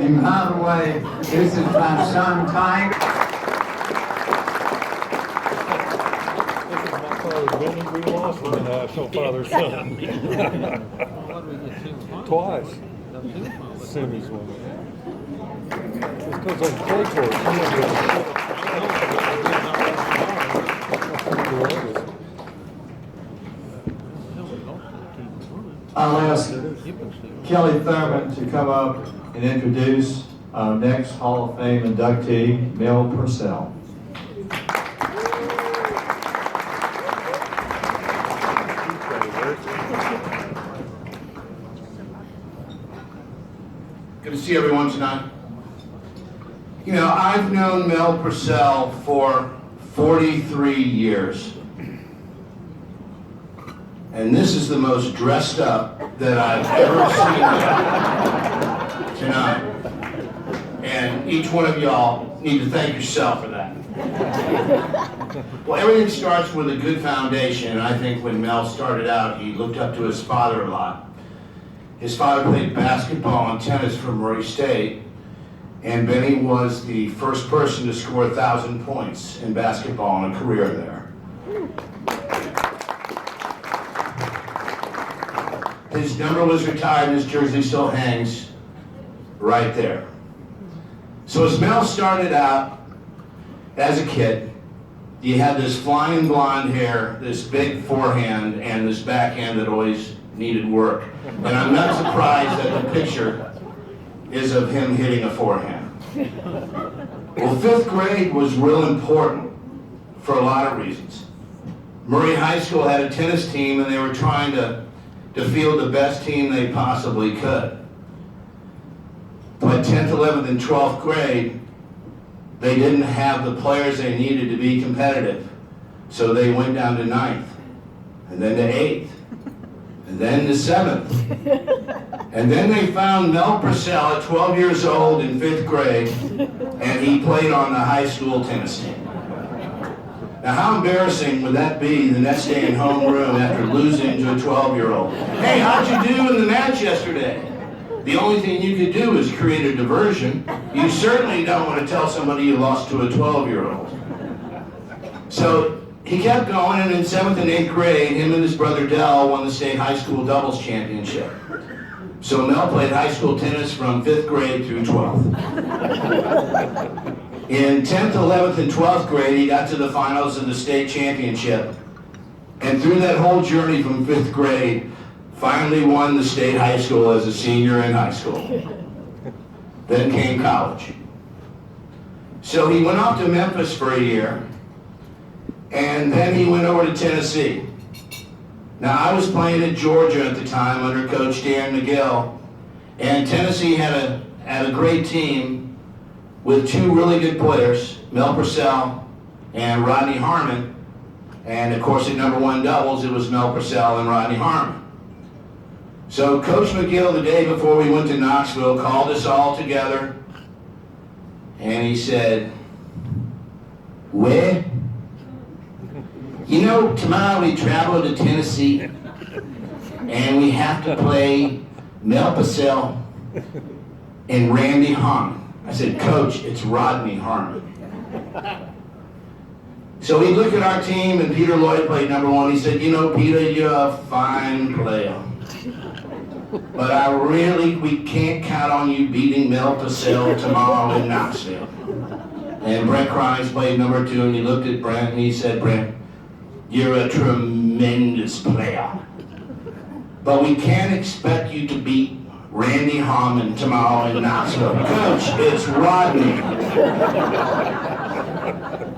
And by the way, this is my son Tiger. This is my father's building. We lost him in national father-son. Twice. Semis won it. It's because on clay court. I'll ask Kelly Thurman to come up and introduce our next Hall of Fame inductee, Mel Purcell. Good to see everyone tonight. You know, I've known Mel Purcell for 43 years. And this is the most dressed up that I've ever seen tonight. And each one of y'all need to thank yourself for that. Well, everything starts with a good foundation, and I think when Mel started out, he looked up to his father a lot. His father played basketball and tennis for Murray State, and Benny was the first person to score 1,000 points in basketball in a career there. His number was retired, and his jersey still hangs right there. So as Mel started out as a kid, he had this flying blonde hair, this big forehand, and this backhand that always needed work. And I'm not surprised that the picture is of him hitting a forehand. Well, 5th grade was real important for a lot of reasons. Murray High School had a tennis team, and they were trying to field the best team they possibly could. But 10th, 11th, and 12th grade, they didn't have the players they needed to be competitive. So they went down to 9th, and then to 8th, and then to 7th. And then they found Mel Purcell at 12 years old in 5th grade, and he played on the high school tennis team. Now, how embarrassing would that be the next day in homeroom after losing to a 12-year-old? Hey, how'd you do in the match yesterday? The only thing you could do is create a diversion. You certainly don't want to tell somebody you lost to a 12-year-old. So he kept going, and in 7th and 8th grade, him and his brother Dell won the state high school doubles championship. So Mel played high school tennis from 5th grade through 12th. In 10th, 11th, and 12th grade, he got to the finals of the state championship. And through that whole journey from 5th grade, finally won the state high school as a senior in high school. Then came college. So he went off to Memphis for a year, and then he went over to Tennessee. Now, I was playing at Georgia at the time under Coach Dan McGill, and Tennessee had a great team with 2 really good players, Mel Purcell and Rodney Harmon. And of course, at number 1 doubles, it was Mel Purcell and Rodney Harmon. So Coach McGill, the day before we went to Knoxville, called us all together, and he said, "Where? You know, tomorrow we travel to Tennessee, and we have to play Mel Purcell and Randy Harmon." I said, "Coach, it's Rodney Harmon." So he looked at our team, and Peter Lloyd played number 1. He said, "You know, Peter, you're a fine player, but we can't count on you beating Mel Purcell tomorrow in Knoxville." And Brent Grimes played number 2, and he looked at Brent, and he said, "Brent, you're a tremendous player, but we can't expect you to beat Randy Harmon tomorrow in Knoxville. Coach, it's Rodney."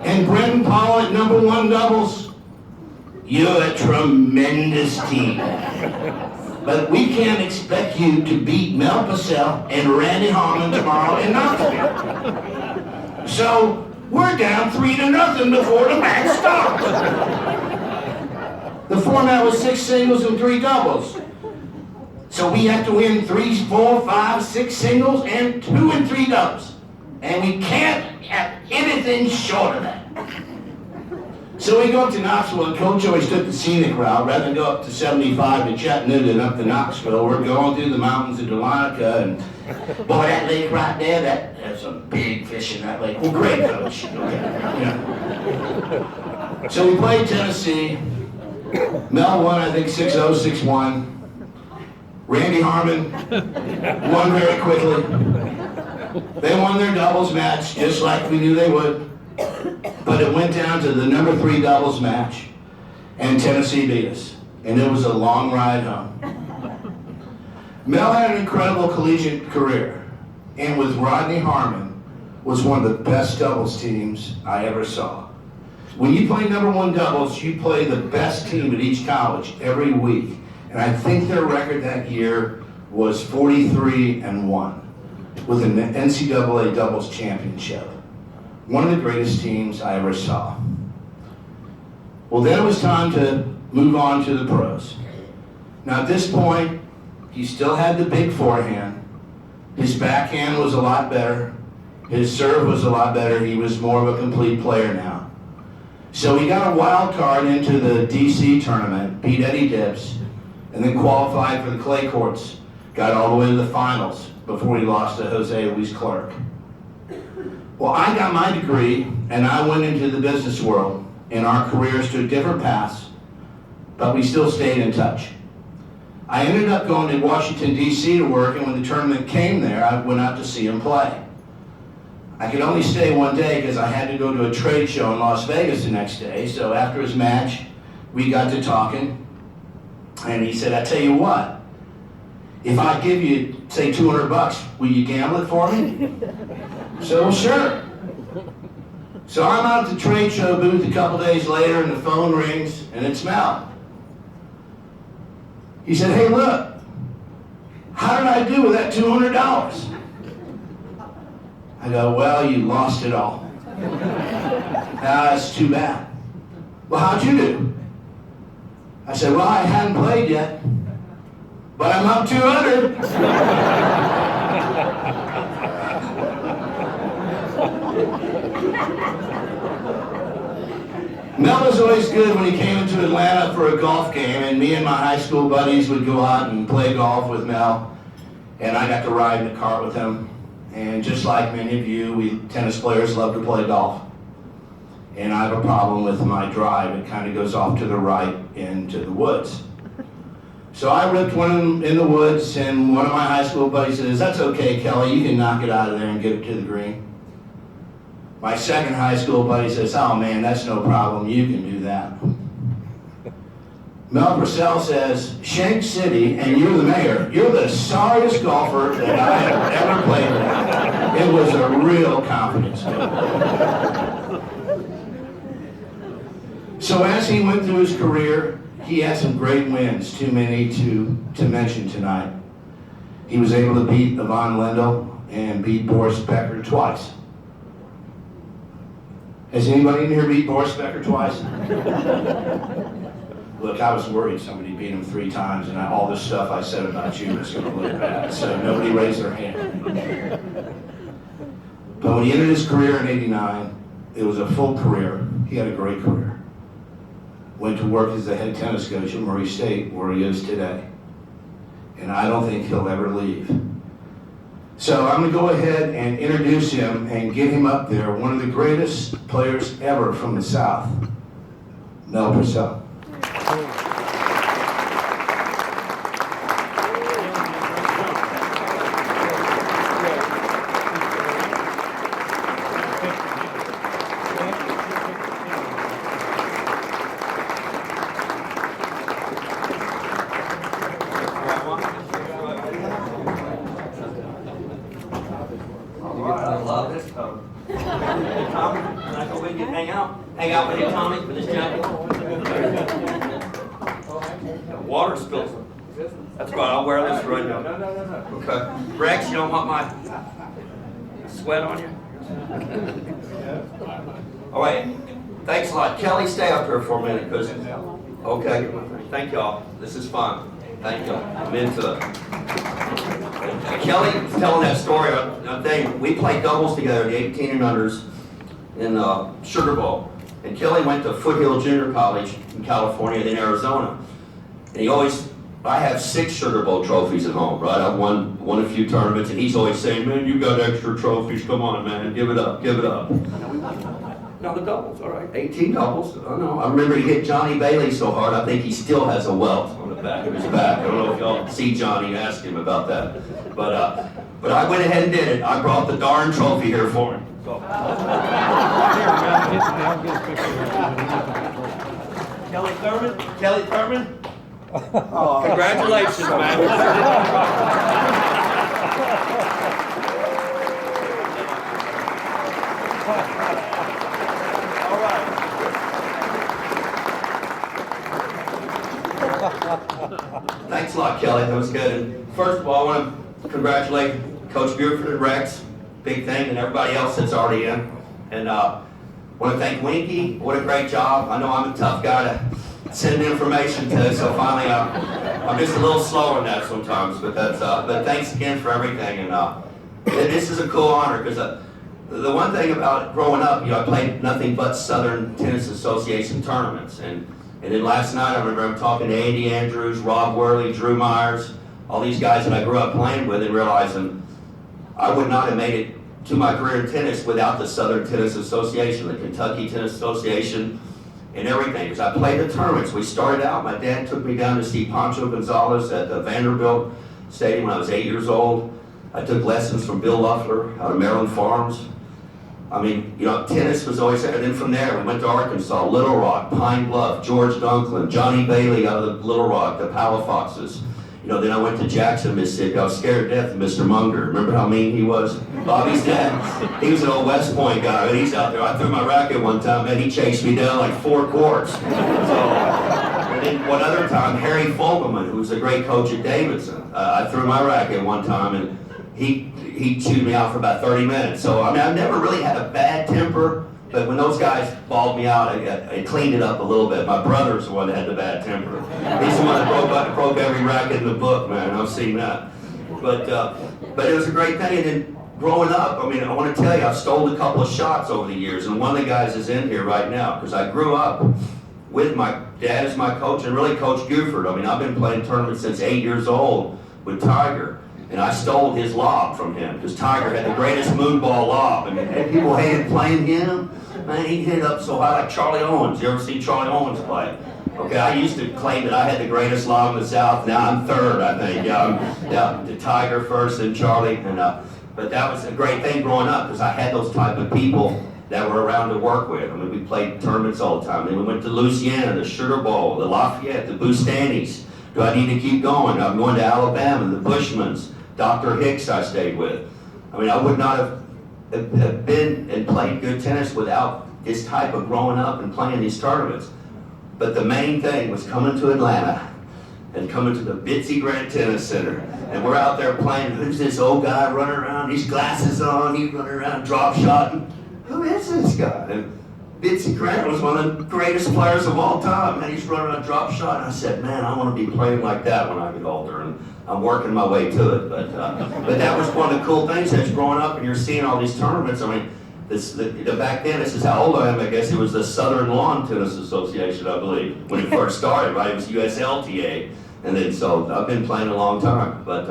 And Brendan Paul at number 1 doubles, "You're a tremendous team, but we can't expect you to beat Mel Purcell and Randy Harmon tomorrow in Knoxville." So we're down 3-0 before the match starts. The format was 6 singles and 3 doubles. So we have to win 3, 4, 5, 6 singles and 2 and 3 doubles. And we can't have anything short of that. So we go up to Knoxville, and Coach always took the scenic route. Rather than go up to 75 to Chattanooga and up to Knoxville, we're going through the mountains of Dahlonega, Boy, that lake right there, there's some big fish in that lake. Well, great, coach. Okay. So we played Tennessee. Mel won, I think, 6-0, 6-1. Randy Harmon won very quickly. They won their doubles match, just like we knew they would. But it went down to the number 3 doubles match, and Tennessee beat us. And it was a long ride home. Mel had an incredible collegiate career, and with Rodney Harmon, was one of the best doubles teams I ever saw. When you play number 1 doubles, you play the best team at each college every week. And I think their record that year was 43-1 with an NCAA doubles championship. One of the greatest teams I ever saw. Well, then it was time to move on to the pros. Now at this point, he still had the big forehand. His backhand was a lot better. His serve was a lot better. He was more of a complete player now. So he got a wild card into the DC tournament, beat Eddie Dibbs, and then qualified for the clay courts. Got all the way to the finals before he lost to Jose Luis Clark. Well, I got my degree, and I went into the business world, and our careers took different paths, but we still stayed in touch. I ended up going to Washington, D.C. to work, and when the tournament came there, I went out to see him play. I could only stay one day because I had to go to a trade show in Las Vegas the next day, so after his match, we got to talking, and he said, I tell you what, if I give you, say, $200, will you gamble it for me? So, well, sure. So I'm out at the trade show booth a couple days later, and the phone rings, and it's Mel. He said, hey, look, how did I do with that $200? I go, well, you lost it all. That's too bad. Well, how'd you do? I said, well, I hadn't played yet, but I'm up 200. Mel was always good when he came into Atlanta for a golf game, and me and my high school buddies would go out and play golf with Mel, and I got to ride in the cart with him. And just like many of you, we tennis players love to play golf. And I have a problem with my drive. It kind of goes off to the right into the woods. So I ripped one in the woods, and one of my high school buddies says, that's okay, Kelly, you can knock it out of there and get it to the green. My second high school buddy says, oh man, that's no problem, you can do that. Mel Purcell says, Shank City, and you're the mayor, you're the sorriest golfer that I have ever played with. It was a real confidence builder. So as he went through his career, he had some great wins, too many to mention tonight. He was able to beat Yvonne Lendl and beat Boris Becker twice. Has anybody in here beat Boris Becker twice? Look, I was worried somebody beat him 3 times, and all this stuff I said about you was going to look bad, so nobody raised their hand. But when he ended his career in '89, it was a full career. He had a great career. Went to work as the head tennis coach at Murray State, where he is today. And I don't think he'll ever leave. So I'm going to go ahead and introduce him and get him up there, one of the greatest players ever from the South, Mel Purcell. I love this coat. Tommy, can I go with you and hang out? Hang out with you, Tommy, with this jacket? Water spills. That's right, I'll wear this right now. No. Okay. Rex, you don't want my sweat on you? All right. Thanks a lot. Kelly, stay up here for a minute, because... Okay. Thank y'all. This is fun. Thank y'all. I'm into it. Kelly was telling that story. We played doubles together, the 18 and unders, in Sugar Bowl. And Kelly went to Foothill Junior College in California, then Arizona. And he always I have 6 Sugar Bowl trophies at home, right? I've won a few tournaments, and he's always saying, man, you got extra trophies. Come on, man, give it up, give it up. Now the doubles, all right, 18 doubles. I know. I remember he hit Johnny Bailey so hard, I think he still has a welt on the back of his back. I don't know if y'all see Johnny, ask him about that. But I went ahead and did it. I brought the darn trophy here for him. So. Kelly Thurman. Oh, congratulations, man. All right. Thanks a lot, Kelly. That was good. And first of all, I want to congratulate Coach Buford and Rex, big thing, and everybody else that's already in. And I want to thank Winky. What a great job. I know I'm a tough guy to send information to, so finally I'm just a little slow on that sometimes. But but thanks again for everything. And this is a cool honor because the one thing about growing up, I played nothing but Southern Tennis Association tournaments. And then last night I remember I'm talking to Andy Andrews, Rob Worley, Drew Myers, all these guys that I grew up playing with, and realizing I would not have made it to my career in tennis without the Southern Tennis Association, the Kentucky Tennis Association, and everything. Because I played the tournaments. We started out, my dad took me down to see Pancho Gonzalez at the Vanderbilt Stadium when I was 8 years old. I took lessons from Bill Luffler out of Maryland Farms. I mean, tennis was always there. And then from there, we went to Arkansas, Little Rock, Pine Bluff, George Dunklin, Johnny Bailey out of the Little Rock, the Palo Foxes. Then I went to Jackson, Mississippi. I was scared to death of Mr. Munger. Remember how mean he was? Bobby's dad. He was an old West Point guy, and he's out there. I threw my racket one time, and he chased me down like 4 courts. So, and then one other time, Harry Fogelman, who was a great coach at Davidson. I threw my racket one time, and he chewed me out for about 30 minutes. So, I mean, I've never really had a bad temper, but when those guys balled me out, I cleaned it up a little bit. My brother's the one that had the bad temper. He's the one that broke every racket in the book, man. I've seen that. But it was a great thing. And then growing up, I mean, I want to tell you, I've stolen a couple of shots over the years, and one of the guys is in here right now, because I grew up with my dad as my coach, and really Coach Buford. I mean, I've been playing tournaments since 8 years old with Tiger. And I stole his lob from him, because Tiger had the greatest moonball lob. I mean, people hated playing him. Man, he hit up so high like Charlie Owens. You ever see Charlie Owens play? Okay, I used to claim that I had the greatest lob in the South. Now I'm third, I think. Yeah, the Tiger first and Charlie. And but that was a great thing growing up, because I had those type of people that were around to work with. I mean, we played tournaments all the time. Then we went to Louisiana, the Sugar Bowl, the Lafayette, the Bustanis. Do I need to keep going? I'm going to Alabama, the Bushmans. Dr. Hicks I stayed with. I mean, I would not have been and played good tennis without this type of growing up and playing these tournaments. But the main thing was coming to Atlanta and coming to the Bitsy Grant Tennis Center. And we're out there playing. Who's this old guy running around? These glasses on, he's running around drop shotting. Who is this guy? And Bitsy Grant was one of the greatest players of all time. And he's running around drop shot. And I said, man, I want to be playing like that when I get older. And I'm working my way to it, but that was one of the cool things as growing up and you're seeing all these tournaments. I mean, back then, this is how old I am, I guess it was the Southern Lawn Tennis Association, I believe, when it first started, right? It was USLTA, and then so I've been playing a long time, but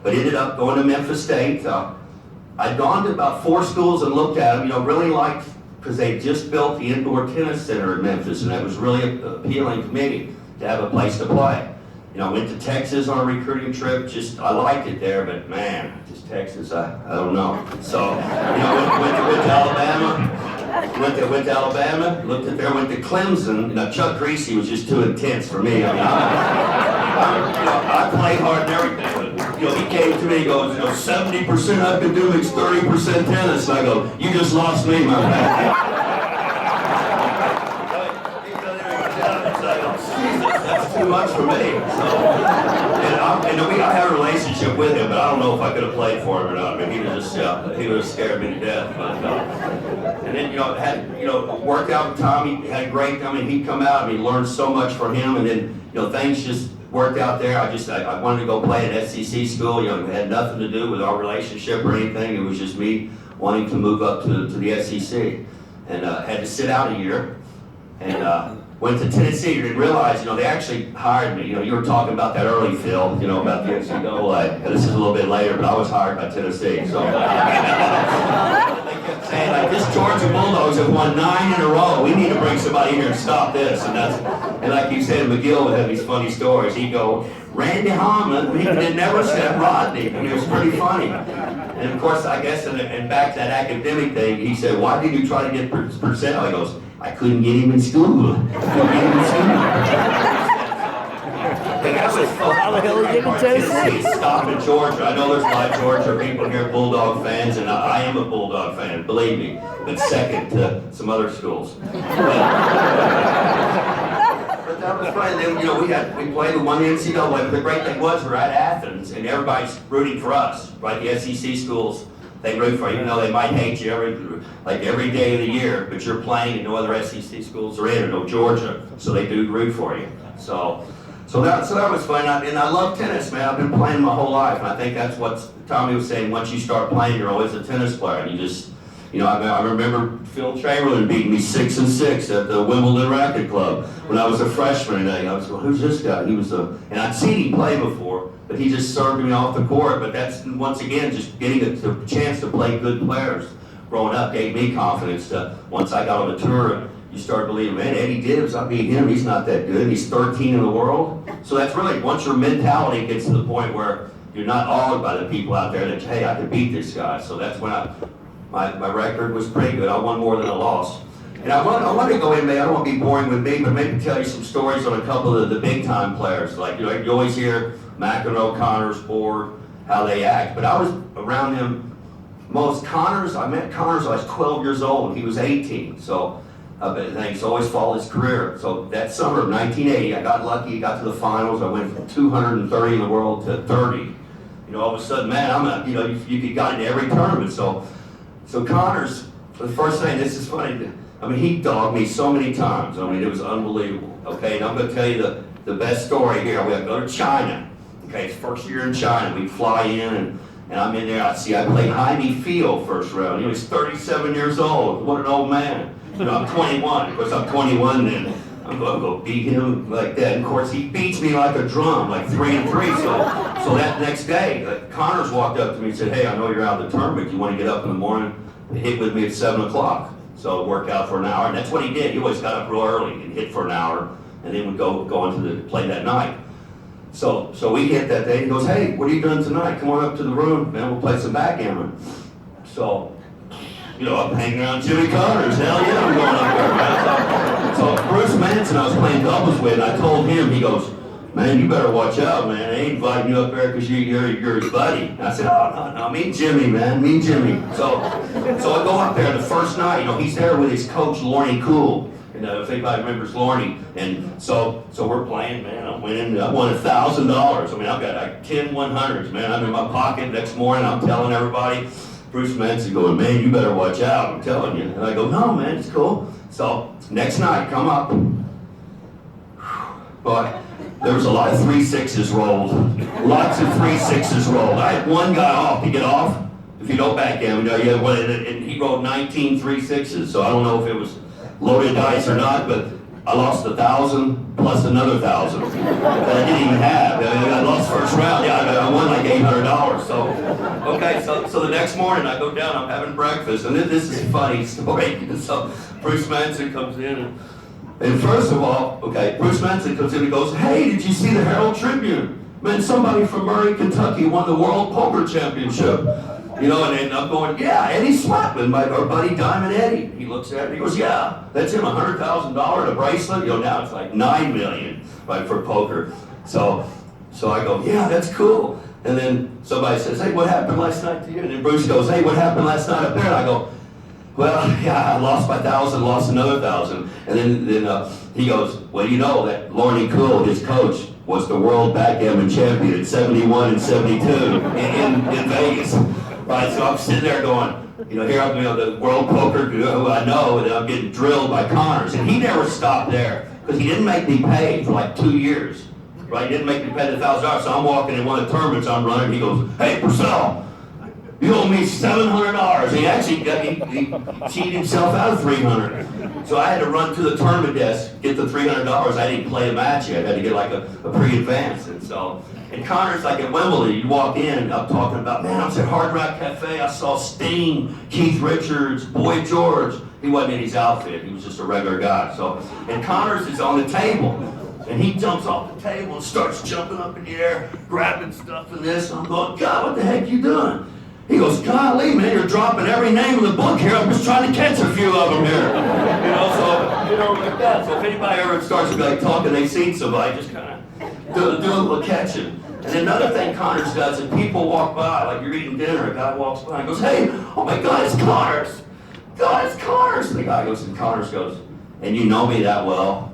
ended up going to Memphis State. I'd gone to about 4 schools and looked at them, really liked, because they just built the indoor tennis center in Memphis, and that was really appealing to me to have a place to play. I went to Texas on a recruiting trip. I liked it there, but man, just Texas, I don't know. So, went to Alabama. Went to Alabama. Looked at there. Went to Clemson. Now Chuck Greasy was just too intense for me. I mean, I played hard and everything. But, he came to me. He goes, 70% academics, 30% tennis. And I go, you just lost me, my man. That's too much for me. So, and I had a relationship with him, but I don't know if I could have played for him or not. I mean, he was just he would have scared me to death. But and then worked out with Tom. He had great. I mean, he'd come out. I mean, learned so much from him, and then things just worked out there. I wanted to go play at SEC school. It had nothing to do with our relationship or anything. It was just me wanting to move up to the SEC, and had to sit out a year, and. went to Tennessee. You didn't realize, they actually hired me. You were talking about that early, Phil, about the NCAA. This is a little bit later, but I was hired by Tennessee. So they kept saying, like, this Georgia Bulldogs have won 9 in a row. We need to bring somebody here and stop this. And like you said, McGill would have these funny stories. He'd go, Randy Harmon, he never said Rodney. It was pretty funny. And of course, I guess, and back to that academic thing, he said, why did you try to get Purcell? He goes, I couldn't get him in school. How the hell are you getting Tennessee? Stop in Georgia. I know there's a lot of Georgia people here, Bulldog fans, and I am a Bulldog fan, believe me, but second to some other schools. But that was fun. Then, we played with one NCAA, but the great thing was we're at Athens, and everybody's rooting for us, right? The SEC schools, they root for you, even though they might hate you every day of the year, but you're playing and no other SEC schools are in, or no Georgia, so they do root for you. So that was fun, and I love tennis, man. I've been playing my whole life, and I think that's what Tommy was saying. Once you start playing, you're always a tennis player, and you just, I remember Phil Chamberlain beating me 6-6 at the Wimbledon Racket Club when I was a freshman, and I was going, who's this guy? And I'd seen him play before, but he just served me off the court. But that's, once again, just getting the chance to play good players growing up gave me confidence to, once I got on the tour, you start believing, man, Eddie Dibbs, I beat him, he's not that good, he's 13 in the world. So that's really, once your mentality gets to the point where you're not awed by the people out there that, hey, I could beat this guy. So that's when my record was pretty good. I won more than I lost. And I want to go in there, I don't want to be boring with me, but maybe tell you some stories on a couple of the big time players. Like, you always hear McEnroe, Connors, Ford, how they act. But I was around him most. I met Connors when I was 12 years old. He was 18. So he's always followed his career. So that summer of 1980, I got lucky, got to the finals. I went from 230 in the world to 30. All of a sudden, man, you got into every tournament. So Connors, the first thing, this is funny, he dogged me so many times. It was unbelievable. Okay, and I'm going to tell you the best story here. We have to go to China. Okay, it's first year in China. We fly in, and I'm in there. I played Jaime Field first round. He was 37 years old. What an old man. I'm 21. Of course, I'm 21 then. I'm going to go beat him like that. And of course, he beats me like a drum, like 3-3. So that next day, Connors walked up to me and said, hey, I know you're out of the tournament. You want to get up in the morning and hit with me at 7 o'clock? So it worked out for an hour. And that's what he did. He always got up real early and hit for an hour, and then would go on to play that night. So we hit that day. He goes, hey, what are you doing tonight? Come on up to the room, man. We'll play some backgammon. So, I'm hanging around Jimmy Connors. Hell yeah, I'm going up there, man. So Bruce Manson, I was playing doubles with, and I told him, he goes, man, you better watch out, man. They ain't inviting you up there because you're his buddy. And I said, oh, no, meet Jimmy, man, meet Jimmy. So I go up there the first night, he's there with his coach, Lorne Cool. If anybody remembers Lorne. And so we're playing, man. I'm winning. I won $1,000. I've got like 10 100s, man. I'm in my pocket. Next morning, I'm telling everybody. Bruce Manson going, man, you better watch out. I'm telling you. And I go, no, man, it's cool. So next night, come up. But there was a lot of 3-6s rolled. Lots of 3-6s rolled. I had one guy off to get off. If you don't backgammon, and he rolled 19 3-6s. So I don't know if it was loaded dice or not, but I lost 1,000 plus another 1,000 that I didn't even have. I lost first round. I won like $800. So the next morning I go down. I'm having breakfast, and this is a funny story. So Bruce Manson comes in, and first of all, Bruce Manson comes in and goes, "Hey, did you see the Herald Tribune? Man, somebody from Murray, Kentucky won the World Poker Championship." And I'm going, yeah, Eddie Swatman, our buddy Diamond Eddie. He looks at it, he goes, yeah, that's him, $100,000, a bracelet. Now it's like $9 million, right, for poker. So I go, yeah, that's cool. And then somebody says, hey, what happened last night to you? And then Bruce goes, hey, what happened last night up there? And I go, well, yeah, I lost my 1,000, lost another 1,000. And then he goes, well, that Lorne Cool, his coach, was the world backgammon champion at 71 and 72 in Vegas. Right, so I'm sitting there going, here I'm, the world poker, who I know, and I'm getting drilled by Connors. And he never stopped there, because he didn't make me pay for like 2 years. Right, he didn't make me pay the $1,000. So I'm walking in one of the tournaments I'm running, he goes, hey, Purcell, you owe me $700. And he actually he cheated himself out of $300. So I had to run to the tournament desk, get the $300. I didn't play a match yet. I had to get like a pre-advance. And so, and Connor's like at Wembley, you walk in, I'm talking about, man, I was at Hard Rock Cafe, I saw Sting, Keith Richards, Boy George. He wasn't in his outfit, he was just a regular guy. So, and Connor's is on the table. And he jumps off the table and starts jumping up in the air, grabbing stuff and this. And I'm going, God, what the heck you doing? He goes, golly, man, you're dropping every name in the book here. I'm just trying to catch a few of them here. So, like that. So if anybody ever starts to be like talking, they see somebody, just kind of do a little catching. And then another thing Connors does, and people walk by, like you're eating dinner, a guy walks by and goes, hey, oh my God, it's Connors. God, it's Connors. And the guy goes, and Connors goes, and you know me that well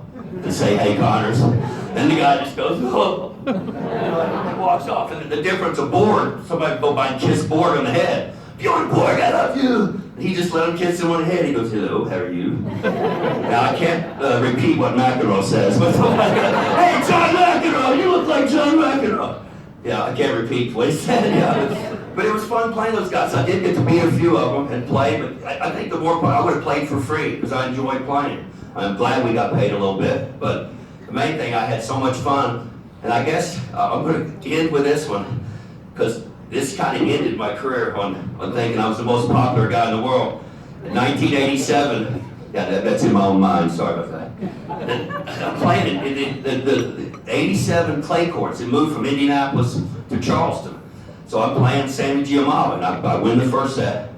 to say, hey, Connors. And the guy just goes, oh. He walks off. And the difference of board, somebody go by and kiss board on the head. Bjorn Borg, I love you. And he just let him kiss him on the head. He goes, hello, how are you? Now, I can't repeat what McEnroe says, but hey, John McEnroe, you look like John McEnroe. Yeah, I can't repeat what he said. Yeah, but it was fun playing those guys. I did get to meet a few of them and play, but I think the more I would have played for free because I enjoyed playing. I'm glad we got paid a little bit, but the main thing, I had so much fun. And I guess I'm going to end with this one because this kind of ended my career on thinking I was the most popular guy in the world. In 1987, yeah, that's in my own mind, sorry about that. I'm playing in the 87 clay courts. It moved from Indianapolis to Charleston. So I'm playing Sammy Giamatti, and I win the first set.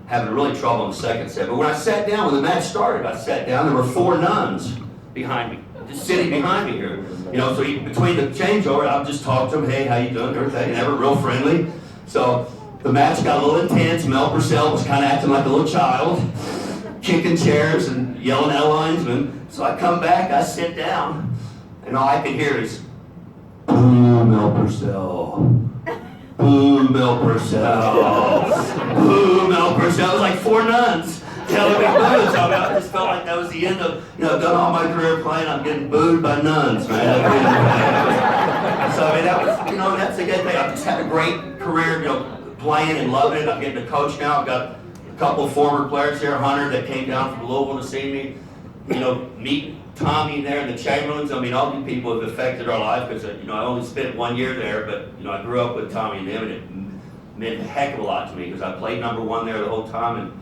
Having really trouble in the second set. But when I sat down, when the match started, I sat down, there were 4 nuns behind me, just sitting behind me here. So between the changeover, I'll just talk to them, hey, how you doing, everything, and they were real friendly. So the match got a little intense. Mel Purcell was kind of acting like a little child, kicking chairs and yelling at a linesman. So I come back, I sit down, and all I could hear is, boo, Mel Purcell. Boo, Mel Purcell. Boo, Mel Purcell. It was like 4 nuns telling me boo. So I just felt like that was the end of, I've done all my career playing, I'm getting booed by nuns, man. So that was, that's a good thing. I've just had a great career, playing and loving it. I'm getting to coach now. I've got a couple of former players here, Hunter, that came down from Louisville to see me. Meet Tommy there in the Chamberlains. I mean, all these people have affected our life because, I only spent 1 year there, but, I grew up with Tommy and them, and it meant a heck of a lot to me because I played #1 there the whole time.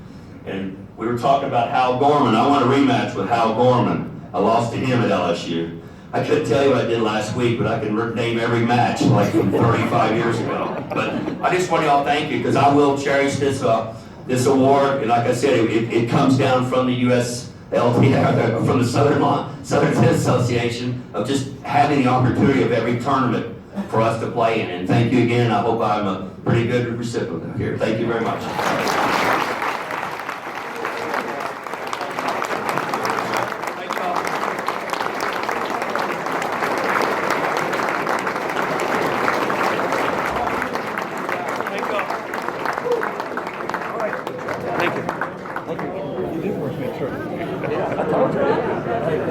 And we were talking about Hal Gorman. I want a rematch with Hal Gorman. I lost to him at LSU. I couldn't tell you what I did last week, but I can name every match like from 35 years ago. But I just want y'all thank you because I will cherish this award. And like I said, it comes down from the USLT, from the Southern Tennis Association, of just having the opportunity of every tournament for us to play in. And thank you again. I hope I'm a pretty good recipient here. Thank you very much. Thank you. You did work me through.